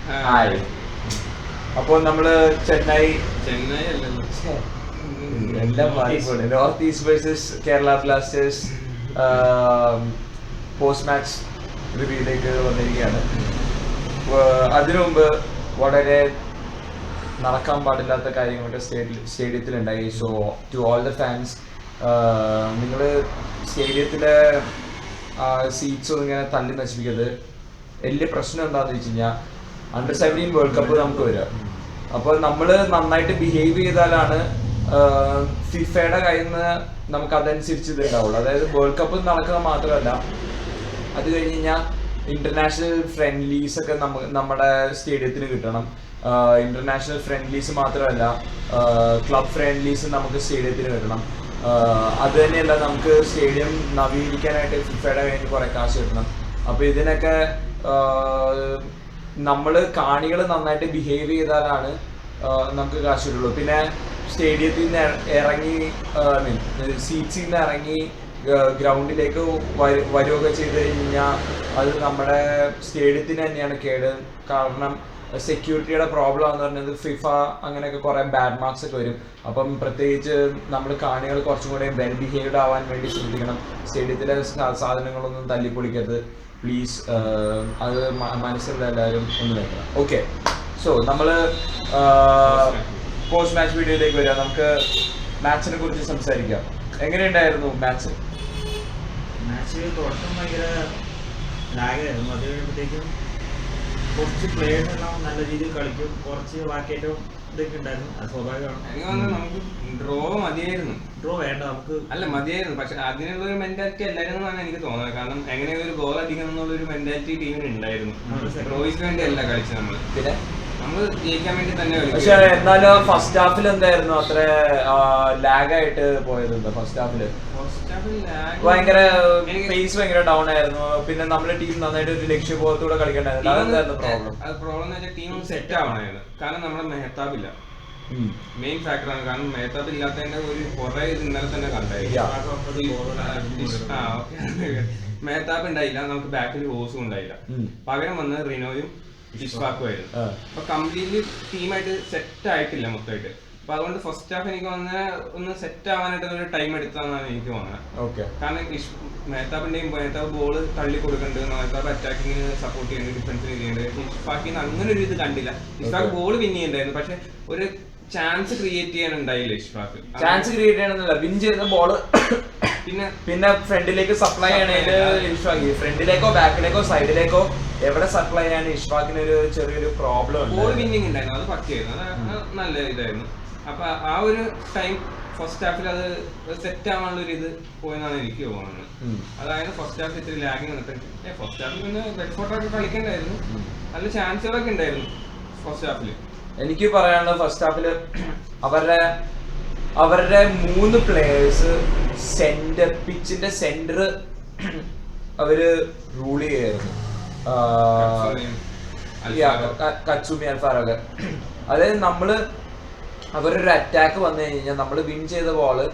Hi. അപ്പോൾ നമ്മള് ചെന്നൈ അല്ലല്ലോ, എല്ലാം മാറിപ്പോയി. North East versus Kerala Blasters post match റിവ്യൂയിലേക്ക് വന്നിരിക്കുകയാണ്. അതിനു മുമ്പ് വളരെ നടക്കാൻ പാടില്ലാത്ത കാര്യങ്ങളൊക്കെ സ്റ്റേഡിയത്തിലുണ്ടായി. So to all the fans, നിങ്ങൾ സ്റ്റേഡിയത്തിലെ സീറ്റ്സ് ഒന്നും ഇങ്ങനെ തള്ളി നശിപ്പിക്കരുത്. വലിയ പ്രശ്നം എന്താണെന്ന് വെച്ച് കഴിഞ്ഞാൽ അണ്ടർ-17 വേൾഡ് കപ്പ് നമുക്ക് വരിക. അപ്പോൾ നമ്മൾ നന്നായിട്ട് ബിഹേവ് ചെയ്താലാണ് ഫിഫയുടെ കയ്യിൽ നിന്ന് നമുക്ക് അതനുസരിച്ച് ഇത് ഉണ്ടാവുള്ളൂ. അതായത് വേൾഡ് കപ്പ് നടക്കുക മാത്രമല്ല, അത് കഴിഞ്ഞ് കഴിഞ്ഞാൽ ഇന്റർനാഷണൽ ഫ്രണ്ട്ലീസ് ഒക്കെ നമ്മുടെ സ്റ്റേഡിയത്തിന് കിട്ടണം. ഇന്റർനാഷണൽ ഫ്രണ്ട്ലീസ് മാത്രമല്ല, ക്ലബ് ഫ്രണ്ട്ലീസ് നമുക്ക് സ്റ്റേഡിയത്തിന് കിട്ടണം. അത് തന്നെയല്ല, നമുക്ക് സ്റ്റേഡിയം നവീകരിക്കാനായിട്ട് ഫിഫയുടെ കയ്യിൽ കുറെ കാശ് കിട്ടണം. അപ്പൊ ഇതിനൊക്കെ നമ്മള് കാണികൾ നന്നായിട്ട് ബിഹേവ് ചെയ്താലാണ് നമുക്ക് കാശ് കിട്ടുള്ളൂ. പിന്നെ സ്റ്റേഡിയത്തിൽ നിന്ന് ഇറങ്ങി സീറ്റ്സിൽ നിന്ന് ഇറങ്ങി ഗ്രൗണ്ടിലേക്ക് വരികയൊക്കെ ചെയ്ത് കഴിഞ്ഞാൽ അത് നമ്മുടെ സ്റ്റേഡിയത്തിന് തന്നെയാണ് കേട്. കാരണം സെക്യൂരിറ്റിയുടെ പ്രോബ്ലം എന്ന് പറഞ്ഞത് ഫിഫ അങ്ങനെയൊക്കെ കുറെ ബാഡ് മാർക്സ് ഒക്കെ വരും. അപ്പം പ്രത്യേകിച്ച് നമ്മൾ കാണികൾ കുറച്ചും കൂടെ വെൽ ബിഹേവ്ഡ് ആവാൻ വേണ്ടി ശ്രദ്ധിക്കണം. സ്റ്റേഡിയത്തിലെ സാധനങ്ങളൊന്നും തല്ലിപ്പൊളിക്കരുത് പ്ലീസ്. അത് മനസ്സിലുള്ള എല്ലാവരും ഒന്ന് വെക്കണം. ഓക്കെ, സോ നമ്മള് പോസ്റ്റ് മാച്ച് വീഡിയോയിലേക്ക് വരാം. നമുക്ക് മാച്ചിനെ കുറിച്ച് സംസാരിക്കാം. എങ്ങനെയുണ്ടായിരുന്നു മാച്ച്? തുടക്കം ഭയങ്കര ലാഗായിരുന്നു. അത് കഴിയുമ്പോഴത്തേക്കും കുറച്ച് പ്ലേയേഴ്സ് എല്ലാം നല്ല രീതിയിൽ കളിക്കും, കുറച്ച് ബാക്കിയേറ്റവും ഇതൊക്കെ ഉണ്ടായിരുന്നു. അത് സ്വാഭാവികമാണ്. നമുക്ക് ഡ്രോ മതിയായിരുന്നു. ഡ്രോ വേണ്ട, നമുക്ക് മതിയായിരുന്നു. പക്ഷെ അതിനുള്ള ഒരു മെന്റാലിറ്റി എല്ലാവരും എന്നാണ് എനിക്ക് തോന്നുന്നത്. കാരണം എങ്ങനെ ഒരു ഗോൾ അടിക്കണം എന്നുള്ള ഒരു മെന്റാലിറ്റി ടീമിന് ഉണ്ടായിരുന്നു. ഡ്രോയ്ക്ക് വേണ്ടി അല്ല കളിച്ചത് നമ്മൾ ജയിക്കാൻ വേണ്ടി തന്നെ. പക്ഷെ എന്നാലും ഫസ്റ്റ് ഹാഫിൽ എന്തായിരുന്നു അത്ര ലാഗായിട്ട് പോയത്? ഫസ്റ്റ് ഹാഫില് ഭയങ്കര പേസ് ഭയങ്കര ഡൗൺ ആയിരുന്നു. പിന്നെ നമ്മുടെ ടീം നന്നായിട്ട് ഒരു ലക്ഷ്യബോധത്തോടെ കളിക്കണ്ടായിരുന്നു. അതെന്തായിരുന്നു പ്രോബ്ലം? പ്രോബ്ലം എന്ന് വെച്ചാൽ ടീം സെറ്റ് ആവണായിരുന്നു. കാരണം നമ്മുടെ മെഹ്താബില്ല, മെയിൻ ഫാക്ടറാണ്. കാരണം മെഹ്താബ് ഇല്ലാത്തതിന്റെ ഒരു കുറെ ഇന്നലെ തന്നെ കണ്ടായിരുന്നു. മെഹ്താബ് ഉണ്ടായില്ല, നമുക്ക് ബാക്കിൽ ഹോസും ഉണ്ടായില്ല. പകരം വന്ന് റിനോയും ഇഷ്ഫാഖുമായിരുന്നു. അപ്പൊ കംപ്ലീറ്റ്ലി ടീമായിട്ട് സെറ്റ് ആയിട്ടില്ല മൊത്തമായിട്ട്. അപ്പൊ അതുകൊണ്ട് ഫസ്റ്റ് ഹാഫ് എനിക്ക് ഒന്ന് സെറ്റ് ആവാനായിട്ട് ഒരു ടൈം എടുത്താന്നാണ് എനിക്ക് തോന്നുന്നത്. കാരണം മെഹ്താബ് ബോൾ തള്ളി കൊടുക്കുന്നുണ്ട്, മെഹ്താബ് അറ്റാക്കിങ്ങിന് സപ്പോർട്ട് ചെയ്യുന്നുണ്ട്, ഡിഫൻസിന് ചെയ്യുന്നുണ്ട്. ഇഷ്ഫാഖിന് അങ്ങനെ ഒരു ഇത് കണ്ടില്ല. ഇഷ്ഫാഖ് ബോൾ വിൻ ചെയ്യുന്നുണ്ടായിരുന്നു, പക്ഷെ ഒരു ചാൻസ് ക്രിയേറ്റ് ചെയ്യാനുണ്ടായില്ല. ഇഷ്ഫാഖ് ചാൻസ് ക്രിയേറ്റ് ചെയ്യണമെന്നില്ല, വിൻ ചെയ്ത ബോള് പിന്നെ ഫ്രണ്ടിലേക്ക് സപ്ലൈ ചെയ്യണേല് ഇഷ്ഫാഖ് ഫ്രണ്ടിലേക്കോ ബാക്കിലേക്കോ സൈഡിലേക്കോ എവിടെ സപ്ലൈ ചെയ്യാൻ ഇഷ്ഫാഖിന് ഒരു ചെറിയൊരു പ്രോബ്ലം ഉണ്ട്. ബോൾ വിന്നിങ് ഉണ്ടായിരുന്നു, അത് പറ്റിയായിരുന്നു, അത് നല്ല ഇതായിരുന്നു. അപ്പൊ ആ ഒരു ടൈം ഫസ്റ്റ് ഹാഫിൽ അത് സെറ്റ് ആവാനുള്ള ഒരു ഇത് പോയെന്നാണ് എനിക്ക് തോന്നുന്നത്. അതായത് ഫസ്റ്റ് ഹാഫ് ഇത്തിരി ലാഗിങ് വന്നിട്ട് ഫസ്റ്റ് ഹാഫിൽ പിന്നെ ബെഡ്ഫോർട്ടൊക്കെ കളിക്കണ്ടായിരുന്നു. നല്ല ചാൻസുകളൊക്കെ ഉണ്ടായിരുന്നു ഫസ്റ്റ് ഹാഫിൽ. എനിക്ക് പറയാനുള്ളത് ഫസ്റ്റ് ഹാഫില് അവരുടെ 3 പ്ലേയേഴ്സ് പിച്ചിന്റെ സെന്റർ അവര് റൂൾ ചെയ്യായിരുന്നു. കച്ചൂമി അൽഫാറൊക്കെ. അതായത് അവരൊരു അറ്റാക്ക് വന്നു കഴിഞ്ഞാൽ നമ്മൾ വിൻ ചെയ്ത ബോള്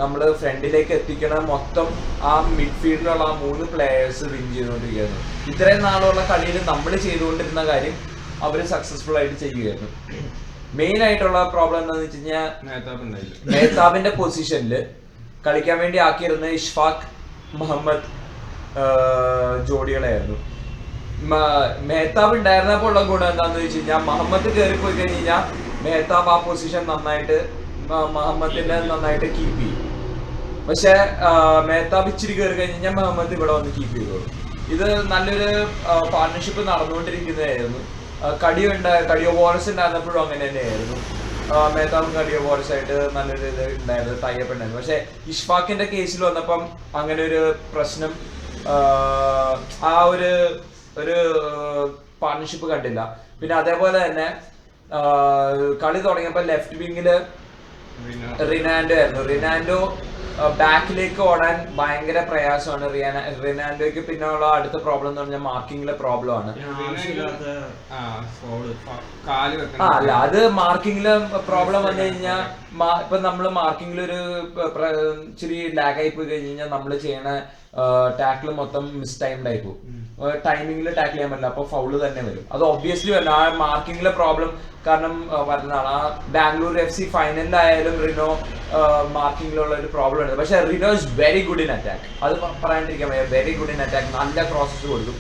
നമ്മൾ ഫ്രണ്ടിലേക്ക് എത്തിക്കണം. മൊത്തം ആ മിഡ്ഫീൽഡിലുള്ള ആ 3 പ്ലേയേഴ്സ് വിൻ ചെയ്തുകൊണ്ടിരിക്കുകയായിരുന്നു. ഇത്രയും നാളുള്ള കളിയിൽ നമ്മൾ ചെയ്തുകൊണ്ടിരുന്ന കാര്യം അവര് സക്സസ്ഫുൾ ആയിട്ട് ചെയ്യുകയായിരുന്നു. മെയിൻ ആയിട്ടുള്ള പ്രോബ്ലം എന്താണെന്ന് വെച്ച് കഴിഞ്ഞാൽ മെഹ്താബിന്റെ പൊസിഷനിൽ കളിക്കാൻ വേണ്ടി ആക്കിയിരുന്ന ഇഷ്ഫാഖ് മുഹമ്മദ് ജോഡികളായിരുന്നു. മെഹ്താബ് ഉണ്ടായിരുന്നപ്പോൾ ഉള്ള ഗുണം എന്താണെന്ന് വെച്ച് കഴിഞ്ഞാൽ മുഹമ്മദ് കയറിപ്പോയി കഴിഞ്ഞ് കഴിഞ്ഞാൽ മെഹ്താബ് ആ പൊസിഷൻ നന്നായിട്ട് മുഹമ്മദിനെ നന്നായിട്ട് കീപ്പ് ചെയ്യും. പക്ഷെ മെഹ്താബ് ഇച്ചിരി കയറി കഴിഞ്ഞ് കഴിഞ്ഞാൽ മുഹമ്മദ് ഇവിടെ വന്ന് കീപ്പ് ചെയ്തോളൂ. ഇത് നല്ലൊരു പാർട്ണർഷിപ്പ് നടന്നുകൊണ്ടിരിക്കുന്നതായിരുന്നു. കഡിയോ ബോറസ് ഉണ്ടായിരുന്നപ്പോഴും അങ്ങനെ തന്നെയായിരുന്നു. മെഹ്താബും കഡിയോ ബോറസ് ആയിട്ട് നല്ലൊരു ഇത് ഉണ്ടായിരുന്നു, ടൈപ്പ് ഉണ്ടായിരുന്നു. പക്ഷെ ഇഷ്ഫാഖിന്റെ കേസിൽ വന്നപ്പം അങ്ങനെ ഒരു പ്രശ്നം, ആ ഒരു പാർട്ണർഷിപ്പ് കണ്ടില്ല. പിന്നെ അതേപോലെ തന്നെ കളി തുടങ്ങിയപ്പോ ലെഫ്റ്റ് വിങ്ങില് റിനാൻഡോ ആയിരുന്നു. റിനാൻഡോ ബാക്കിലേക്ക് ഓടാൻ ഭയങ്കര പ്രയാസമാണ് റിനാൻഡോയ്ക്ക്. പിന്നെ ഉള്ള അടുത്ത പ്രോബ്ലം എന്ന് പറഞ്ഞാൽ മാർക്കിങ്ങിലെ പ്രോബ്ലം ആണ്. അല്ല, അത് മാർക്കിങ്ങിലെ പ്രോബ്ലം വന്നു കഴിഞ്ഞാൽ ഇപ്പൊ നമ്മള് മാർക്കിങ്ങിൽ ഒരു ഇച്ചിരി ലാഗായി പോയി കഴിഞ്ഞ് കഴിഞ്ഞാൽ നമ്മൾ ചെയ്യണ ടാക്കിൾ മൊത്തം മിസ് ടൈംഡ് ആയി പോകും. ടൈമിങ്ങിൽ ടാക്കിൾ ചെയ്യാൻ പറ്റില്ല, അപ്പോൾ ഫൗള് തന്നെ വരും. അത് ഒബ്വിയസ്ലി വരും. ആ മാർക്കിങ്ങിലെ പ്രോബ്ലം കാരണം വരുന്നതാണ്. ആ ബാംഗ്ലൂർ FC ഫൈനലിലായാലും റിനോ മാർക്കിങ്ങിലുള്ള ഒരു പ്രോബ്ലം ഉണ്ട്. പക്ഷെ Rino is very good in attack, അത് പറയാണ്ടിരിക്കാൻ വയ്യ. വെരി ഗുഡ് ഇൻ അറ്റാക്ക്, നല്ല ക്രോസസ് കൊടുക്കും.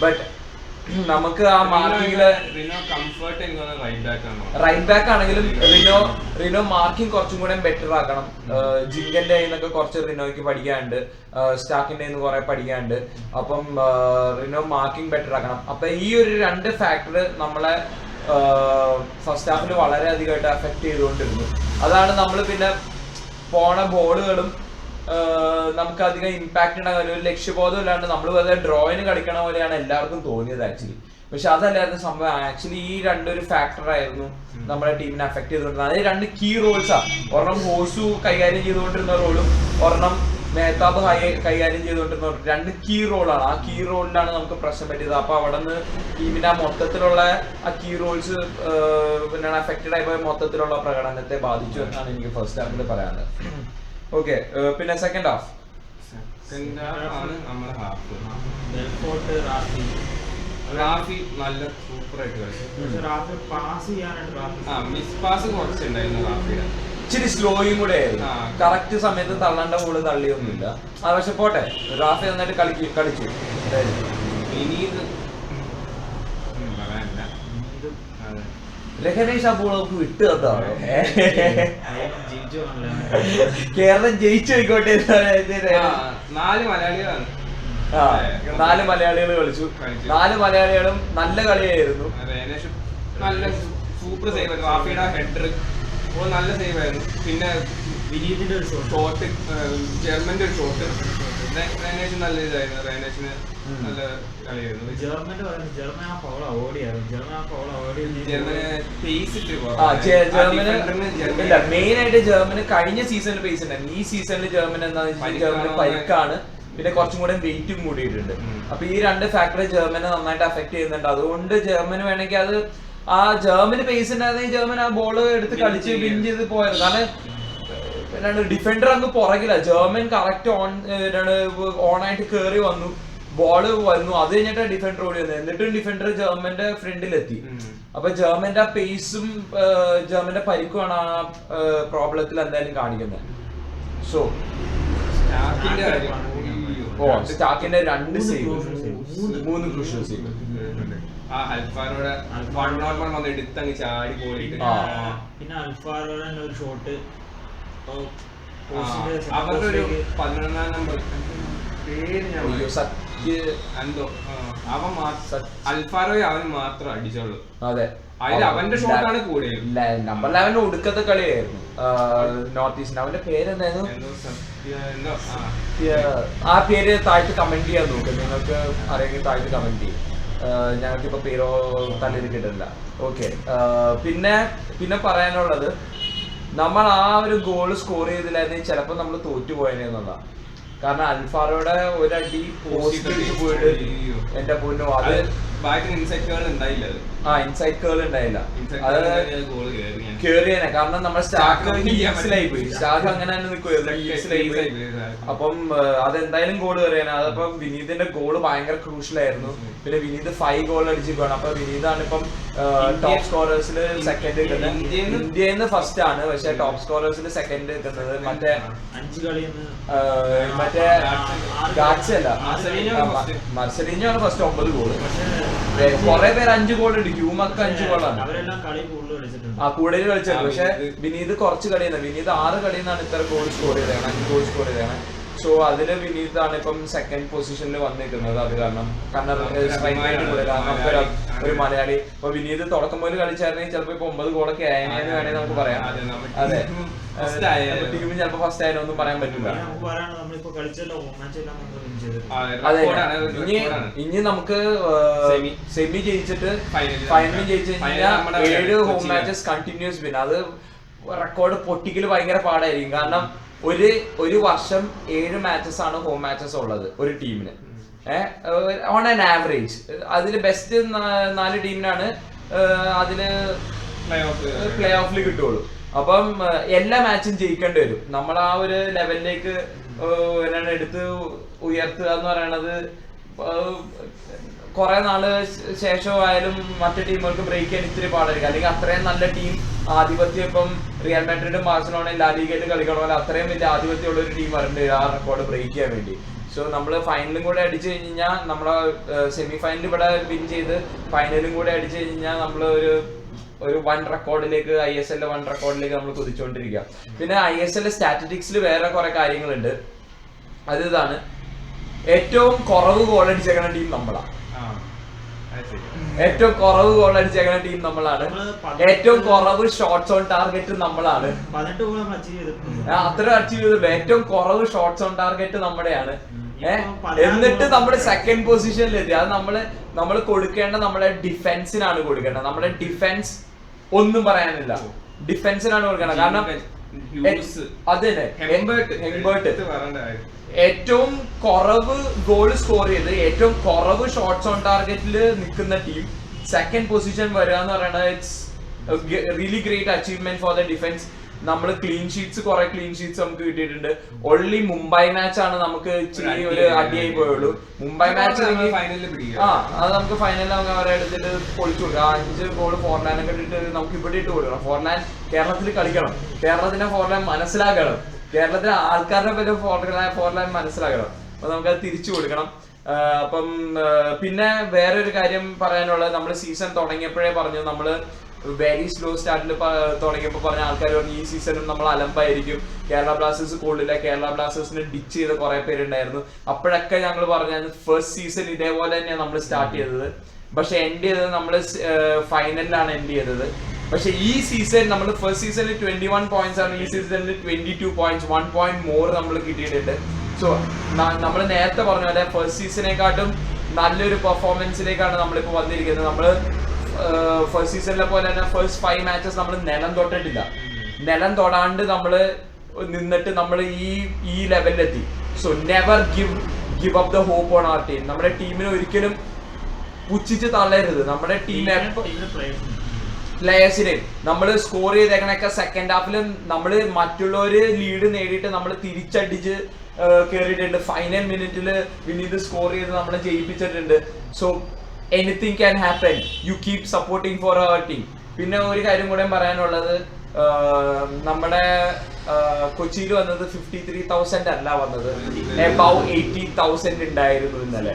ബട്ട് നമുക്ക് ആ മാർക്കിങ്ങില് റൈറ്റ് ബാക്ക് ആണെങ്കിലും റിനോ മാർക്കിംഗ് കുറച്ചും കൂടെ ബെറ്റർ ആക്കണം. ജിങ്കന്റെ നിന്നൊക്കെ കുറച്ച് റിനോയ്ക്ക് പഠിക്കാനുണ്ട്, സ്റ്റാക്കിന്റെ നിന്ന് കുറെ പഠിക്കാനുണ്ട്. അപ്പം റിനോ മാർക്കിംഗ് ബെറ്റർ ആക്കണം. അപ്പൊ ഈ ഒരു 2 ഫാക്ടർ നമ്മളെ ഫസ്റ്റ് ഹാഫിൽ വളരെ അധികമായിട്ട് അഫക്ട് ചെയ്തുകൊണ്ടിരുന്നു. അതാണ് നമ്മൾ പിന്നെ പോണ ബോളുകളും നമുക്ക് അധികം ഇമ്പാക്ട് ഉണ്ടാകാൻ ഒരു ലക്ഷ്യബോധം ഇല്ലാണ്ട് നമ്മൾ വെറുതെ ഡ്രോയിന് കളിക്കണ പോലെയാണ് എല്ലാവർക്കും തോന്നിയത് ആക്ച്വലി. പക്ഷെ അതല്ലായിരുന്നു സംഭവം. ആക്ച്വലി ഈ 2 ഫാക്ടർ ആയിരുന്നു നമ്മുടെ ടീമിനെ അഫക്ട് ചെയ്തുകൊണ്ടിരുന്നത്. അത് 2 കീ റോൾസാ. ഒരെണ്ണം ഹോസു കൈകാര്യം ചെയ്തുകൊണ്ടിരുന്ന റോളും ഒരെണ്ണം മേത്താബ് കൈകാര്യം ചെയ്തുകൊണ്ടിരുന്ന 2 കീ റോളാണ്. ആ കീ റോളിലാണ് നമുക്ക് പ്രശ്നം പറ്റിയത്. അപ്പൊ അവിടെ നിന്ന് ടീമിന്റെ ആ മൊത്തത്തിലുള്ള ആ കീ റോൾസ് പിന്നെ അഫക്റ്റഡ് ആയി പോയ മൊത്തത്തിലുള്ള പ്രകടനത്തെ ബാധിച്ചു എന്നാണ് എനിക്ക് ഫസ്റ്റ് ഹാഫിൽ പറയാനുള്ളത്. ഓക്കെ, പിന്നെ സെക്കൻഡ് ഹാഫ് ആണ് നമ്മുടെ ഹാഫ്. റാഫി നല്ല സൂപ്പർ ആയിട്ട് കളിച്ചു. മിസ് പാസ് കുറച്ചുണ്ടായിരുന്നു റാഫിയുടെ. ഇച്ചിരി സ്ലോയും കൂടെ ആയിരുന്നു. കറക്റ്റ് സമയത്ത് തള്ളേണ്ട ബോള് തള്ളിയൊന്നുമില്ല. അത് പക്ഷെ പോട്ടെ, റാഫി നന്നായിട്ട് കളിച്ചു. രഹനേഷ് ആ ബോൾ നമുക്ക് വിട്ടു തന്നതാണ്. കേരളം ജയിച്ചു പോയിക്കോട്ടെ. 4 മലയാളികളാണ്. 4 മലയാളികൾ കളിച്ചു. 4 മലയാളികളും നല്ല കളിയായിരുന്നു. നല്ല സൂപ്പർ സേവ് ആയിരുന്നു. റാഫിയുടെ ഹെഡർ നല്ല സേവ് ആയിരുന്നു. പിന്നെ വിനീതിന്റെ ഒരു ഷോട്ട്, ജർമ്മന്റെ ഒരു ഷോട്ട്, റേനേഷ് നല്ല ഇതായിരുന്നു. റേനേഷിന് നല്ല കളിയായിരുന്നു. മെയിൻ ആയിട്ട് ജർമ്മന് കഴിഞ്ഞ സീസണിൽ പേസ് ഉണ്ടായിരുന്നു. ഈ സീസണിൽ ജർമ്മൻ എന്താണെന്ന് വെച്ചാൽ ജർമ്മന് പരിക്കാണ്, പിന്നെ കുറച്ചും കൂടെ വെയിറ്റും കൂടിയിട്ടുണ്ട്. അപ്പൊ ഈ 2 ഫാക്ടർ ജർമ്മനെ നന്നായിട്ട് അഫക്ട് ചെയ്യുന്നുണ്ട്. അതുകൊണ്ട് ജർമ്മന് വേണമെങ്കിൽ അത് ആ ജർമ്മന് പേസ് ഉണ്ടായിരുന്നെങ്കിൽ ജർമ്മൻ ആ ബോൾ എടുത്ത് കളിച്ച് വിൻ ചെയ്ത് പോയത്. കാരണം ഡിഫൻഡർ അങ്ങ് പുറകില്ല. ജർമ്മൻ കറക്റ്റ് ഓണായിട്ട് കയറി വന്നു, ബോള് വന്നു, അത് കഴിഞ്ഞിട്ട് ഡിഫൻഡർ ഓടി വന്നു. എന്നിട്ടും ഡിഫൻഡർ ജർമ്മന്റെ ഫ്രണ്ടിലെത്തി. അപ്പൊ ജർമ്മന്റെ ആ പേസും ജർമ്മന്റെ പരിക്കുമാണ് ആ പ്രോബ്ലത്തിൽ എന്തായാലും കാണിക്കുന്നത്. സോ സ്റ്റാക്കിന്റെ 2 സേവ്, 3 ക്രൂഷ്യൽ സേവ്. പിന്നെ അൽഫാറോടെ ഒരു ഷോട്ട്, അവരുടെ ഒരു 11ാം നമ്പർ അൽഫാറോയെ അവൻ മാത്രം അടിച്ചോളൂ. അതെ, അവന്റെ ഷോട്ടാണ് കൂടുതൽ. നമ്പർ 11 ഒടുക്കത്തെ കളിയായിരുന്നു നോർത്ത് ഈസ്റ്റിന്. അവന്റെ പേരെന്തായിരുന്നു? ആ പേര് താഴ്ത്ത് കമന്റ് ചെയ്യാൻ നോക്കും. നിങ്ങൾക്ക് അറിയെങ്കിൽ താഴ്ത്ത് കമന്റ് ചെയ്യും. ഞങ്ങൾക്കിപ്പോ പേരോ തലയിൽ കിട്ടില്ല. ഓക്കെ, പിന്നെ പറയാനുള്ളത്, നമ്മൾ ആ ഒരു ഗോൾ സ്കോർ ചെയ്തില്ലായിരുന്നെങ്കിൽ ചിലപ്പോൾ നമ്മൾ തോറ്റുപോയെന്നുള്ള. കാരണം അൽഫാറോയുടെ ഒരടി പോസ്റ്റ് പോയിട്ട് എന്റെ പൊന്നു, അത് ഇൻസൈഡ് കേൾ ഉണ്ടായില്ല. അത് കേറിയനെ. കാരണം നമ്മുടെ സ്റ്റാക്ക് ഹീൽസിലായി പോയി. സ്റ്റാക്ക് അങ്ങനെ തന്നെ നിൽക്കുമായിരുന്നു, ഹീൽസിലായി പോയി. അപ്പം അതെന്തായാലും ഗോൾ കയറിയാണ്. അതപ്പം വിനീതിന്റെ ഗോള് ഭയങ്കര ക്രൂഷ്യലായിരുന്നു. പിന്നെ വിനീത് 5 ഗോൾ അടിച്ചിരിക്കുകയാണ്. അപ്പൊ വിനീതാണ് ഇപ്പം ടോപ്പ് സ്കോറേഴ്സിൽ സെക്കൻഡ് കിട്ടുന്നത്. ഇന്ത്യയിൽ നിന്ന് ഫസ്റ്റ് ആണ്, പക്ഷെ ടോപ്പ് സ്കോറേഴ്സിൽ സെക്കൻഡ് കിട്ടുന്നത് മറ്റേ ഗാറ്റ്സ് അല്ല, മർസലീഞ്ഞോ ആണ് ഫസ്റ്റ് 9 ഗോള്. കുറെ പേര് 5 ഗോൾ ഉണ്ട്. ഹ്യൂമൊക്കെ 5 ഗോളാണ് കൂടുതൽ കളിച്ചത്. പക്ഷെ വിനീത് കുറച്ച് കളിയാണ്. വിനീത് 6 കളിയിൽ നിന്നാണ് ഇത്ര ഗോൾ സ്കോർ ചെയ്തതാണ്, 5 ഗോൾ സ്കോർ ചെയ്തതാണ്. സോ അതില് വിനീതാണ് ഇപ്പം സെക്കൻഡ് പൊസിഷനിൽ വന്നിരിക്കുന്നത്. അത് കാരണം ഒരു മലയാളി ഇപ്പൊ വിനീത് തുടക്കം പോലും കളിച്ചായിരുന്നെങ്കിൽ ചിലപ്പോ ഇപ്പൊ 9 ഗോളൊക്കെ ആയെന്ന് വേണമെങ്കിൽ നമുക്ക് പറയാം. അതെ, ടീമിൽ ചിലപ്പോ ഫസ്റ്റ് ആയാലൊന്നും പറയാൻ പറ്റില്ല. അതെ, ഇനി നമുക്ക് സെമി ജയിച്ചിട്ട് ഫൈനലിൽ ജയിച്ചു കഴിഞ്ഞാൽ 7 ഹോം മാച്ചസ് കണ്ടിന്യൂസ് വിൻ. അത് റെക്കോർഡ് പൊട്ടിക്കൽ ഭയങ്കര പാടായിരിക്കും. കാരണം ഒരു വർഷം 7 മാച്ചസ് ആണ് ഹോം മാച്ചസ് ഉള്ളത് ഒരു ടീമിന്. ഓൺ ആൻ ആവറേജ് അതിൽ ബെസ്റ്റ് 4 ടീമിനാണ് അതില് പ്ലേ ഓഫിൽ കിട്ടുള്ളൂ. അപ്പം എല്ലാ മാച്ചും ജയിക്കേണ്ടി വരും. നമ്മൾ ആ ഒരു ലെവലിലേക്ക് എടുത്ത് ഉയർത്തുക എന്ന് പറയണത് കുറെ നാള് ശേഷമായാലും മറ്റു ടീമുകൾക്ക് ബ്രേക്ക് ചെയ്യാൻ ഇത്തിരി പാടായിരിക്കും. അല്ലെങ്കിൽ അത്രയും നല്ല ടീം ആധിപത്യം, ഇപ്പം റിയൽ മാഡ്രിഡും ബാഴ്സലോണയും ലാ ലീഗയിൽ കളിക്കണ പോലെ അത്രയും വലിയ ആധിപത്യമുള്ള ഒരു ടീം വരണ്ട് ആ റെക്കോർഡ് ബ്രേക്ക് ചെയ്യാൻ വേണ്ടി. സോ നമ്മൾ ഫൈനലും കൂടെ അടിച്ചു കഴിഞ്ഞാൽ, നമ്മളെ സെമി ഫൈനൽ ഇവിടെ വിൻ ചെയ്ത് ഫൈനലും കൂടെ അടിച്ചു കഴിഞ്ഞാൽ നമ്മൾ ഒരു വൺ റെക്കോർഡിലേക്ക്, ISL 1 റെക്കോർഡിലേക്ക് നമ്മൾ കുതിച്ചുകൊണ്ടിരിക്കുക. പിന്നെ ISL സ്റ്റാറ്റിസ്റ്റിക്സിൽ വേറെ കുറെ കാര്യങ്ങളുണ്ട്. അത് ഇതാണ്, ഏറ്റവും കുറവ് ഗോൾ അടിച്ചേക്കുന്ന ടീം നമ്മളാണ്. ഏറ്റവും കുറവ് ഗോൾ അടിച്ചേക്കുന്ന ടീം നമ്മളാണ്. ഏറ്റവും കുറവ് ഷോട്ട്സ് ഓൺ ടാർഗറ്റ് നമ്മളാണ്. അത്ര അച്ചീവ് ചെയ്തിട്ടുണ്ട്. ഏറ്റവും കുറവ് ഷോട്ട്സ് ഓൺ ടാർഗറ്റ് നമ്മുടെയാണ്. എന്നിട്ട് നമ്മൾ സെക്കൻഡ് പൊസിഷനിലെത്തി. അത് നമ്മള് കൊടുക്കേണ്ട നമ്മുടെ ഡിഫൻസിനാണ് കൊടുക്കേണ്ടത്. നമ്മുടെ ഡിഫൻസ് ഒന്നും പറയാനില്ല, ഡിഫൻസിനാണ് കൊടുക്കേണ്ടത്. കാരണം അതന്നെ ഏറ്റവും കുറവ് ഗോൾ സ്കോർ ചെയ്ത് ഏറ്റവും കുറവ് ഷോട്ട്സ് ഓൺ ടാർഗറ്റിൽ നിൽക്കുന്ന ടീം സെക്കൻഡ് പൊസിഷൻ വരിക എന്ന് പറയുന്നത് it's really great achievement for the defence. നമ്മൾ ക്ലീൻ ഷീറ്റ്സ്, കുറെ ക്ലീൻ ഷീറ്റ്സ് നമുക്ക് കിട്ടിയിട്ടുണ്ട്. ഓൺലി മുംബൈ മാച്ച് ആണ് നമുക്ക് ഇച്ചിരി ഒരു അടിയായി പോയുള്ളൂ. മുംബൈ മാച്ച് അത് നമുക്ക് ഫൈനലിൽ അവരെ എടുത്തിട്ട് പൊളിച്ചു കൊടുക്കാം. 5 ഗോൾ ഫോർലാൻഡ് ഇട്ടിട്ട് നമുക്ക് ഇവിടെ ഇട്ട് കൊടുക്കണം. ഫോർലാൻഡ് കേരളത്തിൽ കളിക്കണം, കേരളത്തിന്റെ ഫോർലാൻഡ് മനസ്സിലാക്കണം, കേരളത്തിലെ ആൾക്കാരുടെ പേര് ഫോർലാൻഡ് മനസ്സിലാക്കണം. അപ്പൊ നമുക്കത് തിരിച്ചു കൊടുക്കണം. അപ്പം പിന്നെ വേറൊരു കാര്യം പറയാനുള്ളത്, നമ്മൾ സീസൺ തുടങ്ങിയപ്പോഴേ പറഞ്ഞു, നമ്മള് വെരി സ്ലോ സ്റ്റാർട്ടിൽ തുടങ്ങിയപ്പോൾ പറഞ്ഞ ആൾക്കാർ പറഞ്ഞു ഈ സീസണും നമ്മൾ അലമ്പായിരിക്കും, കേരള ബ്ലാസ്റ്റേഴ്സ് കൊള്ളില്ല, കേരള ബ്ലാസ്റ്റേഴ്സിന് ഡിച്ച് ചെയ്ത കുറെ പേരുണ്ടായിരുന്നു. അപ്പോഴൊക്കെ ഞങ്ങൾ പറഞ്ഞു ഫസ്റ്റ് സീസൺ ഇതേപോലെ തന്നെയാണ് നമ്മൾ സ്റ്റാർട്ട് ചെയ്തത്. പക്ഷെ എൻഡ് ചെയ്തത് നമ്മൾ ഫൈനലിലാണ് എൻഡ് ചെയ്തത്. പക്ഷെ ഈ സീസൺ നമ്മൾ ഫസ്റ്റ് സീസണിൽ 21 പോയിന്റ്സ് ആണ്, ഈ സീസണിൽ 22 പോയിന്റ്സ്, 1 പോയിന്റ് മോർ നമ്മൾ കിട്ടിയിട്ടുണ്ട്. സോ നമ്മൾ നേരത്തെ പറഞ്ഞ പോലെ ഫസ്റ്റ് സീസണേക്കാട്ടും നല്ലൊരു പെർഫോമൻസിലേക്കാണ് നമ്മളിപ്പോൾ വന്നിരിക്കുന്നത്. നമ്മൾ ഫസ്റ്റ് സീസണിലെ പോലെ തന്നെ ഫസ്റ്റ് 5 മാച്ചസ് നമ്മൾ നിലം തൊട്ടിട്ടില്ല. നിലം തൊടാണ്ട് നമ്മൾ നിന്നിട്ട് നമ്മൾ ഈ ലെവലിലെത്തി. So never give up the hope on our team. നമ്മുടെ ടീമിനെ ഒരിക്കലും പുച്ഛിച്ച് തള്ളരുത്. നമ്മുടെ ടീം പ്ലേയേഴ്സിനെ നമ്മൾ സ്കോർ ചെയ്തേക്കണൊക്കെ സെക്കൻഡ് ഹാഫിലും നമ്മൾ മറ്റുള്ളവര് ലീഡ് നേടിയിട്ട് നമ്മൾ തിരിച്ചടിച്ച് കയറിയിട്ടുണ്ട്. ഫൈനൽ മിനിറ്റിൽ വിനീത് സ്കോർ ചെയ്ത് നമ്മളെ ജയിപ്പിച്ചിട്ടുണ്ട്. So anything can happen. You keep supporting for our team. പിന്നെ ഒരു കാര്യം കൂടെ പറയാനുള്ളത്, നമ്മുടെ കൊച്ചിയിൽ വന്നത് 53,000 അല്ല വന്നത്, എബവ് 80,000 ഉണ്ടായിരുന്നു ഇന്നലെ.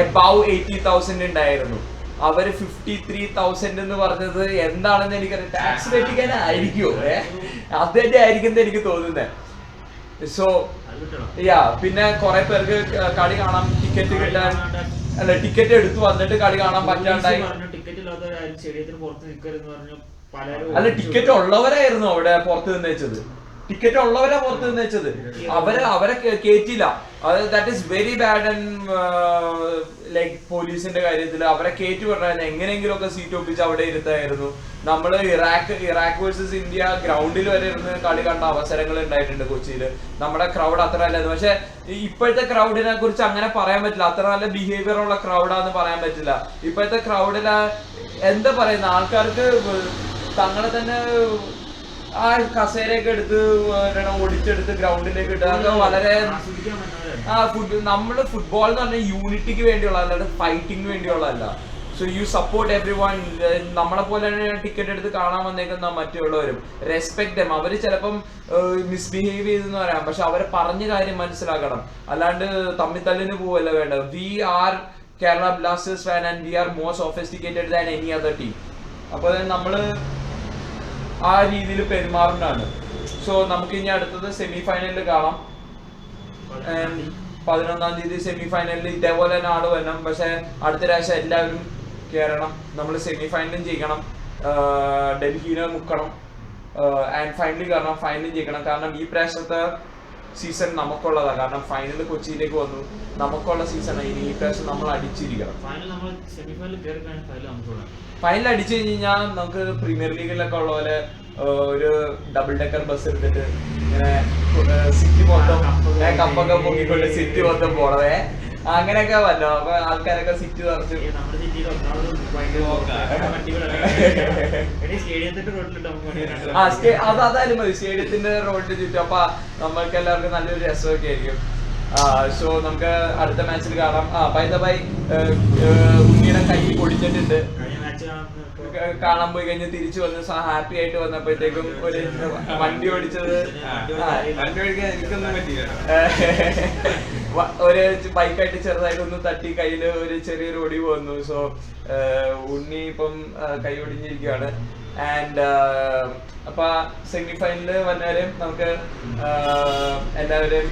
എബവ് 80,000 ഉണ്ടായിരുന്നു. അവര് 53,000 എന്ന് പറഞ്ഞത് എന്താണെന്ന് എനിക്കറിയാം. ടാക്സ് പറ്റിക്കാനായിരിക്കുമോ? അത് തന്നെ ആയിരിക്കും എനിക്ക് തോന്നുന്നത്. സോ പിന്നെ കുറെ പേർക്ക് കളി കാണാൻ ടിക്കറ്റ് കിട്ടാൻ, അല്ല ടിക്കറ്റ് എടുത്തു വന്നിട്ട് കളി കാണാൻ പറ്റാണ്ടായി. അല്ല ടിക്കറ്റ് ഉള്ളവരായിരുന്നു അവിടെ പുറത്ത് നിന്ന് വെച്ചത്. ടിക്കറ്റ് ഉള്ളവരാ പുറത്ത് നിന്ന് വെച്ചത്. അവരെ കേറ്റില്ല. That is very bad. And like പോലീസിന്റെ കാര്യത്തിൽ അവരെ കയറ്റി പറഞ്ഞാൽ എങ്ങനെയെങ്കിലും ഒക്കെ സീറ്റ് ഒപ്പിച്ച് അവിടെ ഇരുത്തായിരുന്നു. നമ്മള് ഇറാഖ് വേഴ്സസ് ഇന്ത്യ ഗ്രൗണ്ടിൽ വരെ ഇരുന്ന് കളി കണ്ട അവസരങ്ങൾ ഉണ്ടായിട്ടുണ്ട് കൊച്ചിയില്. നമ്മുടെ ക്രൗഡ് അത്ര അല്ലായിരുന്നു. പക്ഷെ ഇപ്പോഴത്തെ ക്രൗഡിനെ കുറിച്ച് അങ്ങനെ പറയാൻ പറ്റില്ല. അത്ര നല്ല ബിഹേവിയർ ഉള്ള ക്രൗഡാന്ന് പറയാൻ പറ്റില്ല. ഇപ്പോഴത്തെ ക്രൗഡില് എന്താ പറയുന്ന ആൾക്കാർക്ക് തങ്ങളെ തന്നെ ആ കസേരയൊക്കെ എടുത്ത് ഓടിച്ചെടുത്ത് ഗ്രൗണ്ടിലേക്ക് ഇടുക വളരെ നമ്മള് ഫുട്ബോൾ എന്ന് പറഞ്ഞാൽ യൂണിറ്റിക്ക് വേണ്ടിയുള്ള, അല്ലാതെ ഫൈറ്റിംഗ് വേണ്ടിയുള്ളതല്ല. So you support every one. നമ്മളെ പോലെ തന്നെ ടിക്കറ്റ് എടുത്ത് കാണാൻ വന്നേക്കുന്ന മറ്റുള്ളവരും റെസ്പെക്ട് ദം. അവര് ചിലപ്പം മിസ്ബിഹേവ് ചെയ്തെന്ന് പറയാം, പക്ഷെ അവരെ പറഞ്ഞ കാര്യം മനസ്സിലാക്കണം. അല്ലാണ്ട് തമ്മിത്തല്ലിന് പോവല്ല വേണ്ടത്. We are Kerala Blasters fan and we are more sophisticated than any other team. അപ്പോൾ നമ്മള് ആ രീതിയിൽ പെരുമാറുന്നതാണ്. സോ നമുക്ക് ഇനി അടുത്തത് സെമി ഫൈനലിൽ കാണാം. 11-ാം തീയതി സെമി ഫൈനലിൽ ഇതേപോലെ തന്നെ ആള് വരണം. പക്ഷെ അടുത്ത പ്രാവശ്യം എല്ലാവരും കയറണം. നമ്മൾ സെമി ഫൈനലും ജയിക്കണം, ഡൽഹിനെ മുക്കണം, ആൻഡ് ഫൈനലിൽ കയറണം, ഫൈനലും ജയിക്കണം. കാരണം ഈ പ്രാവശ്യത്തെ സീസൺ നമുക്കുള്ളതാണ്. കാരണം ഫൈനൽ കൊച്ചിയിലേക്ക് വന്നു, നമുക്കുള്ള സീസണാണ്. ഇനി ഈ പ്രാവശ്യം നമ്മൾ അടിച്ചിരിക്കണം. ഫൈനൽ അടിച്ചു കഴിഞ്ഞാൽ നമുക്ക് പ്രീമിയർ ലീഗിലൊക്കെ ഉള്ള പോലെ ഒരു ഡബിൾ ഡെക്കർ ബസ് എടുത്തിട്ട് ഇങ്ങനെ സിറ്റി മൊത്തം കപ്പൊക്കെ പൊങ്ങിക്കൊണ്ട് സിറ്റി മൊത്തം പോണതേ. അങ്ങനെയൊക്കെ വന്നോ? അപ്പൊ ആൾക്കാരൊക്കെ സിറ്റി നിറച്ചു. നമ്മുടെ സിറ്റിയിൽ ഒന്നാമത് സ്റ്റേഡിയത്തിന്റെ റോഡിലിട്ട് അതായാലും മതി, സ്റ്റേഡിയത്തിന്റെ റോഡിന് ചുറ്റും. അപ്പൊ നമ്മൾക്ക് എല്ലാവർക്കും നല്ലൊരു രസമൊക്കെ ആയിരിക്കും. സോ നമുക്ക് അടുത്ത മാച്ചിൽ കാണാം. ബൈ ദ ബൈ, ഉണ്ണിയുടെ കൈ പൊടിച്ചിട്ടുണ്ട്. കാണാൻ പോയി കഴിഞ്ഞ് തിരിച്ചു വന്ന് ഹാപ്പി ആയിട്ട് വന്നപ്പോഴത്തേക്കും ഒരു വണ്ടി ഓടിച്ചത് ഒരു ബൈക്കായിട്ട് ചെറുതായിട്ടൊന്ന് തട്ടി കയ്യില് ഒരു ചെറിയൊരു ഒടിവ് വന്നു. സോ ഉണ്ണി ഇപ്പം കൈ ഒടിഞ്ഞിരിക്കുകയാണ്. ആൻഡ് അപ്പൊ സെമി ഫൈനലില് വന്നാലും നമുക്ക് എല്ലാവരും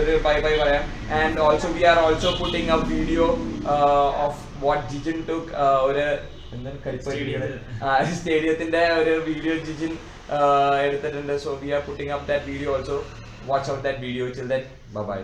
ഒരു ബൈ ബൈ പറയാം. And also we are also putting a video of what Jijin took. ഒരു സ്റ്റേഡിയത്തിന്റെ ഒരു വീഡിയോ ജിജിൻ എടുത്തിട്ടുണ്ട്. So we are putting up that video also. Watch out that video. Till then bye by.